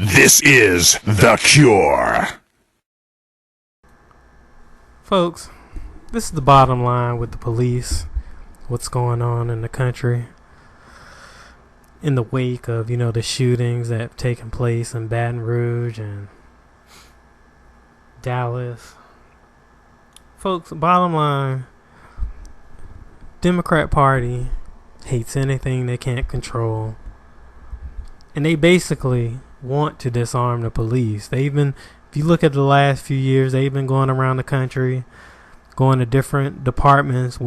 This is The Cure. Folks, this is the bottom line with the police. What's going on in the country in the wake of, the shootings that have taken place in Baton Rouge and Dallas. Folks, bottom line, Democrat Party hates anything they can't control. And they basically want to disarm the police. If you look at the last few years, they've been going around the country, going to different departments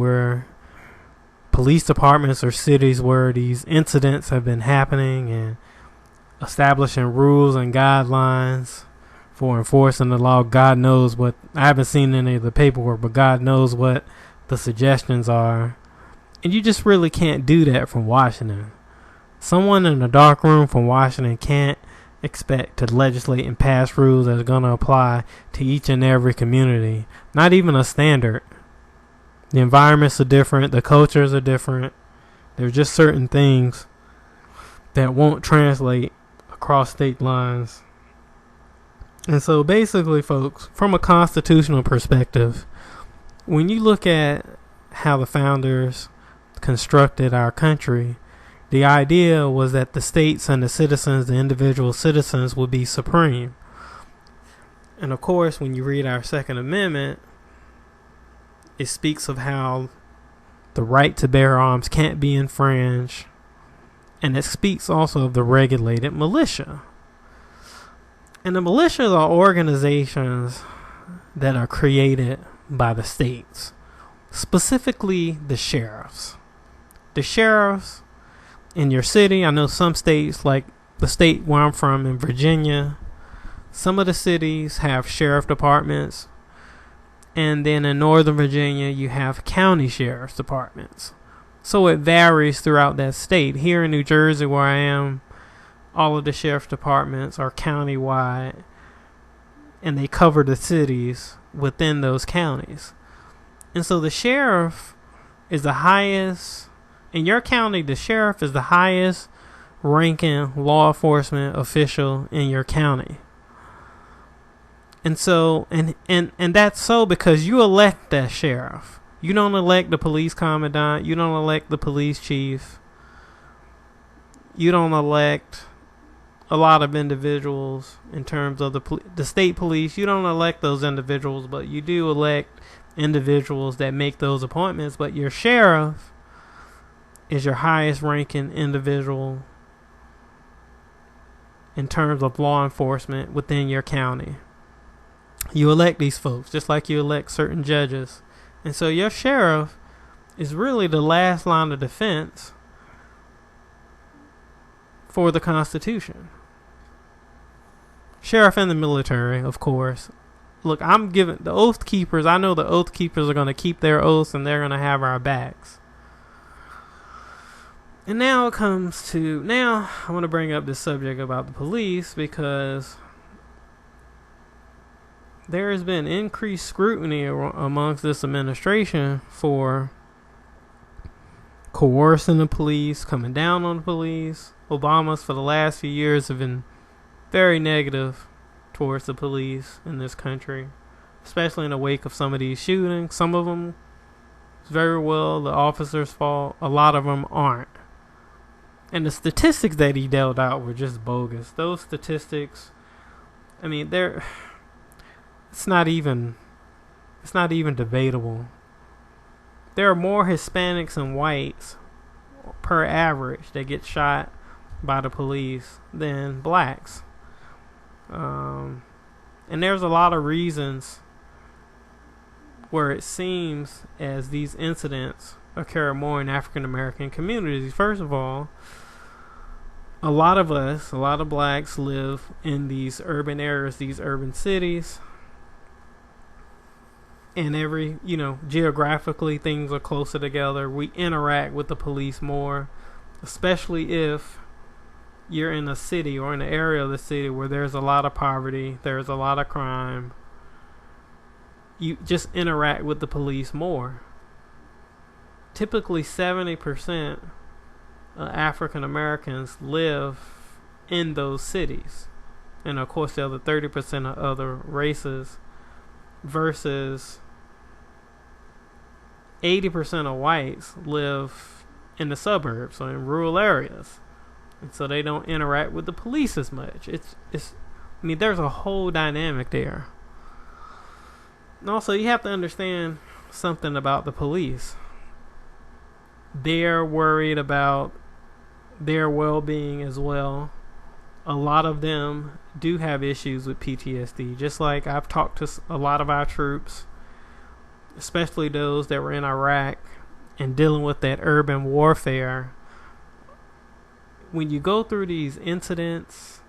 police departments or cities where these incidents have been happening, and establishing rules and guidelines for enforcing the law. God knows what, I haven't seen any of the paperwork, but God knows what the suggestions are. And you just really can't do that from Washington. Someone in a dark room from Washington can't expect to legislate and pass rules that are going to apply to each and every community. Not even a standard. The environments are different. The cultures are different. There's just certain things that won't translate across state lines. And so basically, folks, from a constitutional perspective, when you look at how the founders constructed our country, the idea was that the states and the citizens, the individual citizens, would be supreme. And of course, when you read our Second Amendment, it speaks of how the right to bear arms can't be infringed. And it speaks also of the regulated militia. And the militias are organizations that are created by the states, specifically the sheriffs. The sheriffs in your city, I know some states, like the state where I'm from in Virginia, some of the cities have sheriff departments. And then in Northern Virginia, you have county sheriff's departments. So it varies throughout that state. Here in New Jersey, where I am, all of the sheriff's departments are county-wide, and they cover the cities within those counties. And so the sheriff is the highest. In your county, the sheriff is the highest ranking law enforcement official in your county. And so, and that's so because you elect that sheriff. You don't elect the police commandant. You don't elect the police chief. You don't elect a lot of individuals in terms of the state police. You don't elect those individuals, but you do elect individuals that make those appointments. But your sheriff is your highest ranking individual in terms of law enforcement within your county. You elect these folks just like you elect certain judges. And so your sheriff is really the last line of defense for the Constitution. Sheriff and the military, of course. Look, I'm giving the oath keepers, I know the oath keepers are going to keep their oaths and they're going to have our backs. And now I want to bring up this subject about the police because there has been increased scrutiny amongst this administration for coercing the police, coming down on the police. Obama's for the last few years have been very negative towards the police in this country, especially in the wake of some of these shootings. Some of them is very well the officers' fault. A lot of them aren't. And the statistics that he dealt out were just bogus. Those statistics, I mean, it's not even debatable. There are more Hispanics and whites per average that get shot by the police than blacks. And there's a lot of reasons where it seems as these incidents occur more in African American communities. First of all, a lot of blacks live in these urban areas, these urban cities. And geographically things are closer together. We interact with the police more, especially if you're in a city or in an area of the city where there's a lot of poverty, there's a lot of crime. You just interact with the police more. Typically 70% African Americans live in those cities. and of course the other 30% of other races, versus 80% of whites live in the suburbs or in rural areas, and so they don't interact with the police as much. I mean, there's a whole dynamic there. And also, you have to understand something about the police. They're worried about their well-being as well. A lot of them do have issues with PTSD. Just like I've talked to a lot of our troops, especially those that were in Iraq and dealing with that urban warfare. When you go through these incidents,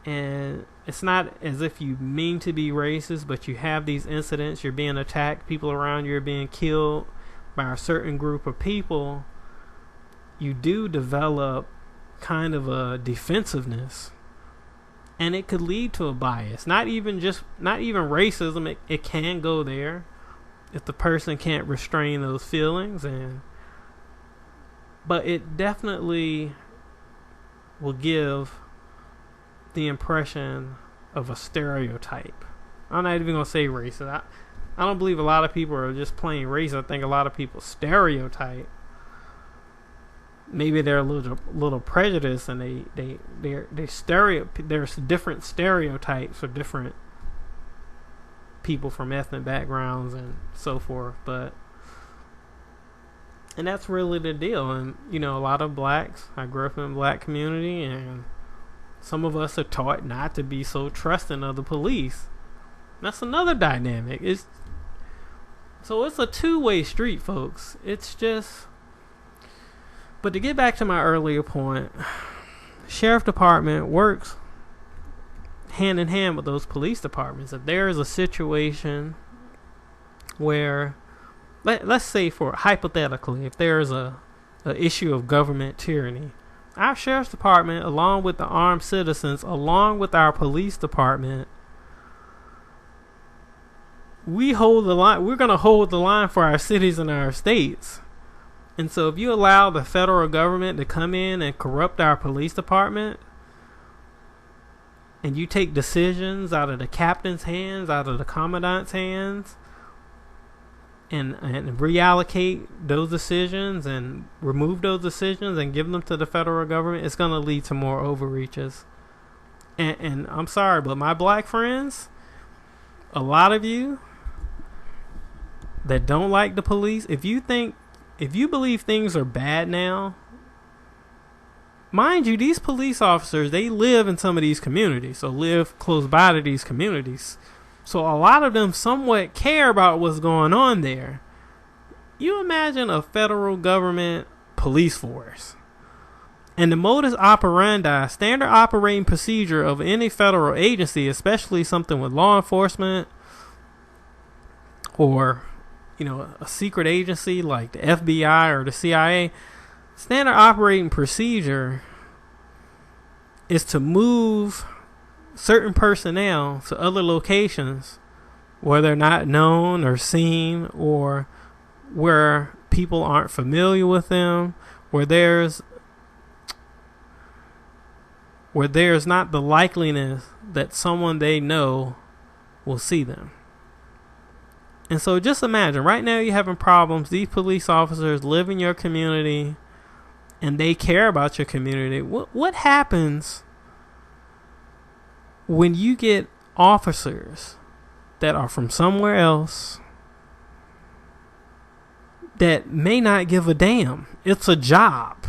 and it's not as if you mean to be racist, but you have these incidents, you're being attacked, people around you are being killed by a certain group of people, you do develop kind of a defensiveness, and it could lead to a bias. Not even racism. It can go there if the person can't restrain those feelings, but it definitely will give the impression of a stereotype. I'm not even gonna say racist. I don't believe a lot of people are just plain racist. I think a lot of people stereotype. Maybe they're a little prejudiced, and there's different stereotypes for different people from ethnic backgrounds and so forth. And that's really the deal. And a lot of blacks, I grew up in a black community, and some of us are taught not to be so trusting of the police. That's another dynamic. So it's a two-way street, folks. It's just... But to get back to my earlier point, sheriff department works hand in hand with those police departments. If there is a situation where, let's say hypothetically, if there is a issue of government tyranny, our sheriff's department, along with the armed citizens, along with our police department, we hold the line. We're going to hold the line for our cities and our states. And so if you allow the federal government to come in and corrupt our police department, and you take decisions out of the captain's hands, out of the commandant's hands, and reallocate those decisions and remove those decisions and give them to the federal government, it's going to lead to more overreaches. And I'm sorry, but my black friends, a lot of you that don't like the police, if you believe things are bad now, mind you, these police officers, they live in some of these communities, so live close by to these communities. So a lot of them somewhat care about what's going on there. You imagine a federal government police force, and the modus operandi, standard operating procedure of any federal agency, especially something with law enforcement or a secret agency like the FBI or the CIA, standard operating procedure is to move certain personnel to other locations where they're not known or seen, or where people aren't familiar with them, where there's not the likeliness that someone they know will see them. And so just imagine, right now you're having problems. These police officers live in your community and they care about your community. What happens when you get officers that are from somewhere else that may not give a damn? It's a job.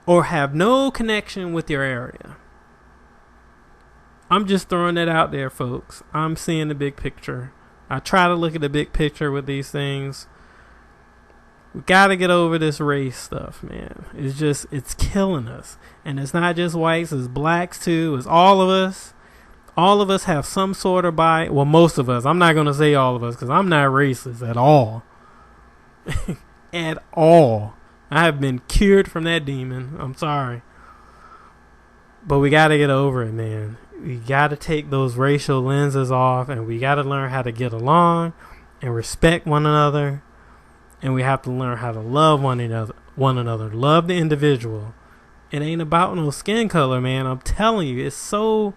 Or have no connection with your area. I'm just throwing that out there, folks. I'm seeing the big picture. I try to look at the big picture with these things. We got to get over this race stuff, man. It's killing us. And it's not just whites, it's blacks too. It's all of us. All of us have some sort of bias. Well, most of us. I'm not going to say all of us, because I'm not racist at all. At all. I have been cured from that demon. I'm sorry. But we got to get over it, man. We got to take those racial lenses off, and we got to learn how to get along and respect one another. And we have to learn how to love one another. Love the individual It ain't about no skin color, man. I'm telling you, it's so...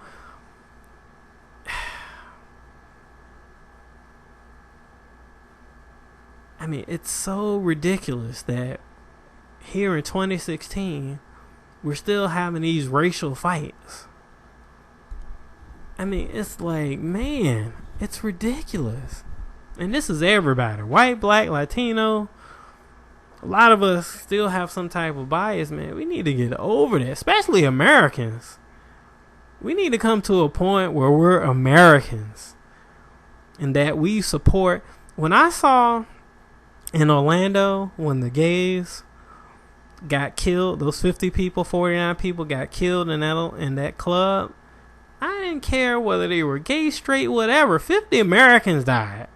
I mean, it's so ridiculous that here in 2016, we're still having these racial fights. I mean, it's like, man, it's ridiculous. And this is everybody. White, black, Latino. A lot of us still have some type of bias, man. We need to get over that, especially Americans. We need to come to a point where we're Americans and that we support. When I saw in Orlando, when the gays got killed, those 50 people, 49 people got killed in that club, I didn't care whether they were gay, straight, whatever. 50 Americans died.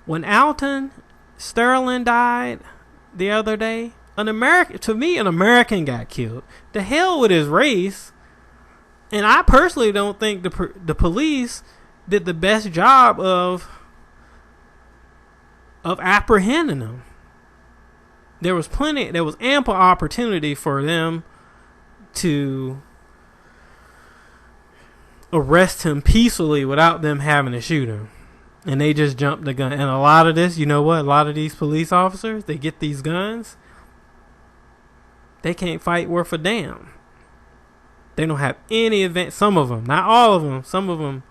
When Alton Sterling died the other day, an American got killed. The hell with his race. And I personally don't think the police did the best job of apprehending him. There was ample opportunity for them to arrest him peacefully without them having to shoot him. And they just jumped the gun. And a lot of this, you know what? A lot of these police officers, they get these guns. They can't fight worth a damn. They don't have any event. Some of them, not all of them. Some of them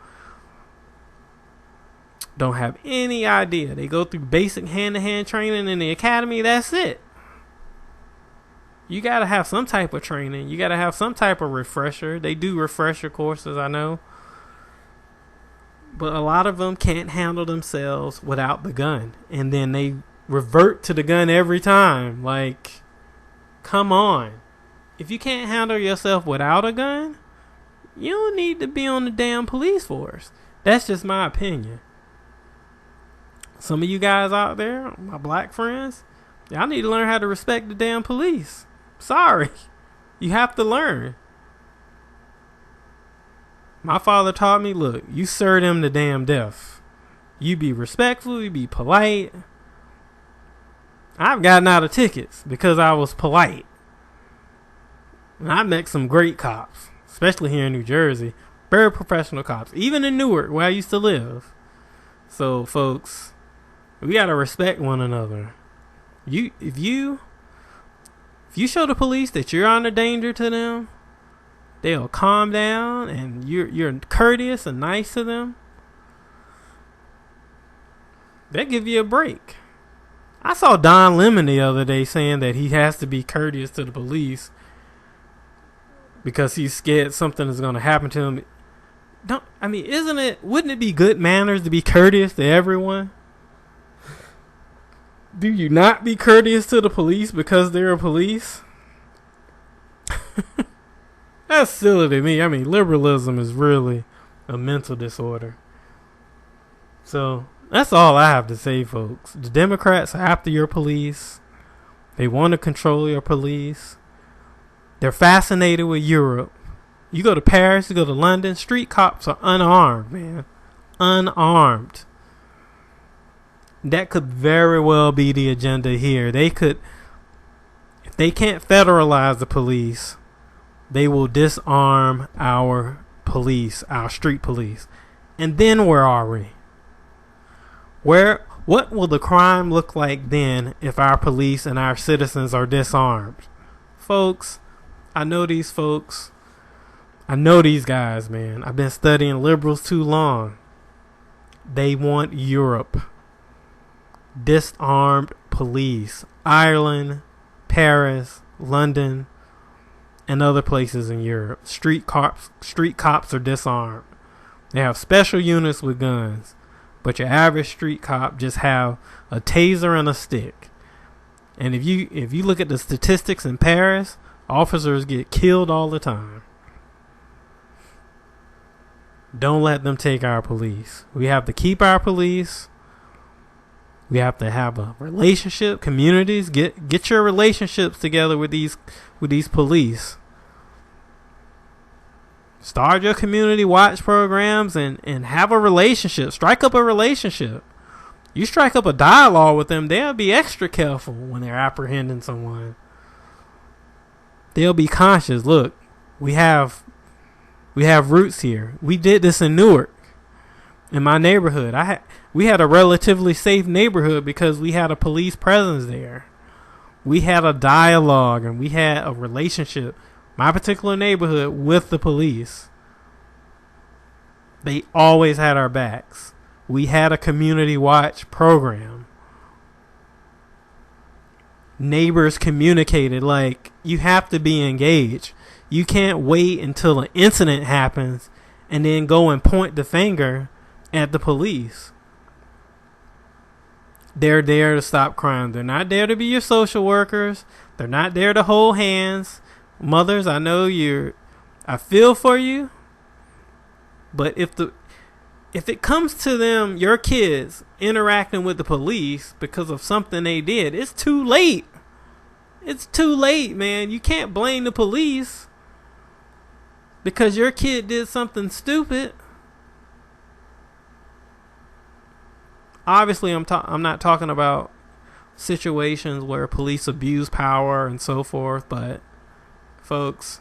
don't have any idea. They go through basic hand-to-hand training in the academy. That's it. You got to have some type of training. You got to have some type of refresher. They do refresher courses, I know. But a lot of them can't handle themselves without the gun. And then they revert to the gun every time. Like, come on. If you can't handle yourself without a gun, you don't need to be on the damn police force. That's just my opinion. Some of you guys out there, my black friends, y'all need to learn how to respect the damn police. Sorry. You have to learn. My father taught me, look, you serve them to damn death. You be respectful, you be polite. I've gotten out of tickets because I was polite. And I met some great cops, especially here in New Jersey. Very professional cops, even in Newark, where I used to live. So, folks, we gotta respect one another. If you show the police that you're under danger to them, they'll calm down and you're courteous and nice to them. They'll give you a break. I saw Don Lemon the other day saying that he has to be courteous to the police because he's scared something is going to happen to him. Wouldn't it be good manners to be courteous to everyone? Do you not be courteous to the police because they're police? That's silly to me. I mean, liberalism is really a mental disorder. So, that's all I have to say, folks. The Democrats are after your police. They want to control your police. They're fascinated with Europe. You go to Paris, you go to London, street cops are unarmed, man. Unarmed. That could very well be the agenda here. They could, if they can't federalize the police, they will disarm our police, our street police. And then where are we? What will the crime look like then if our police and our citizens are disarmed? Folks, I know these folks. I know these guys, man. I've been studying liberals too long. They want Europe. Disarmed police. Ireland, Paris, London, and other places in Europe. Street cops are disarmed. They have special units with guns. But your average street cop just have a taser and a stick. And if you look at the statistics in Paris, officers get killed all the time. Don't let them take our police. We have to keep our police. We have to have a relationship, communities. Get your relationships together with these police. Start your community watch programs and have a relationship. Strike up a relationship. You strike up a dialogue with them, they'll be extra careful when they're apprehending someone. they'll be conscious. Look, we have roots here. We did this in Newark, in my neighborhood. We had a relatively safe neighborhood because we had a police presence there. We had a dialogue and we had a relationship, my particular neighborhood, with the police. They always had our backs. We had a community watch program. Neighbors communicated. Like, you have to be engaged. You can't wait until an incident happens and then go and point the finger at the police. They're there to stop crime. They're not there to be your social workers. They're not there to hold hands. Mothers, I know I feel for you. But if it comes to them, your kids interacting with the police because of something they did, it's too late. It's too late, man. You can't blame the police because your kid did something stupid. Obviously, I'm not talking about situations where police abuse power and so forth, but folks,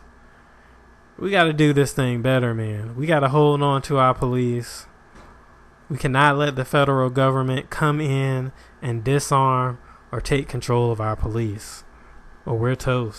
we got to do this thing better, man. We got to hold on to our police. We cannot let the federal government come in and disarm or take control of our police, or we're toast.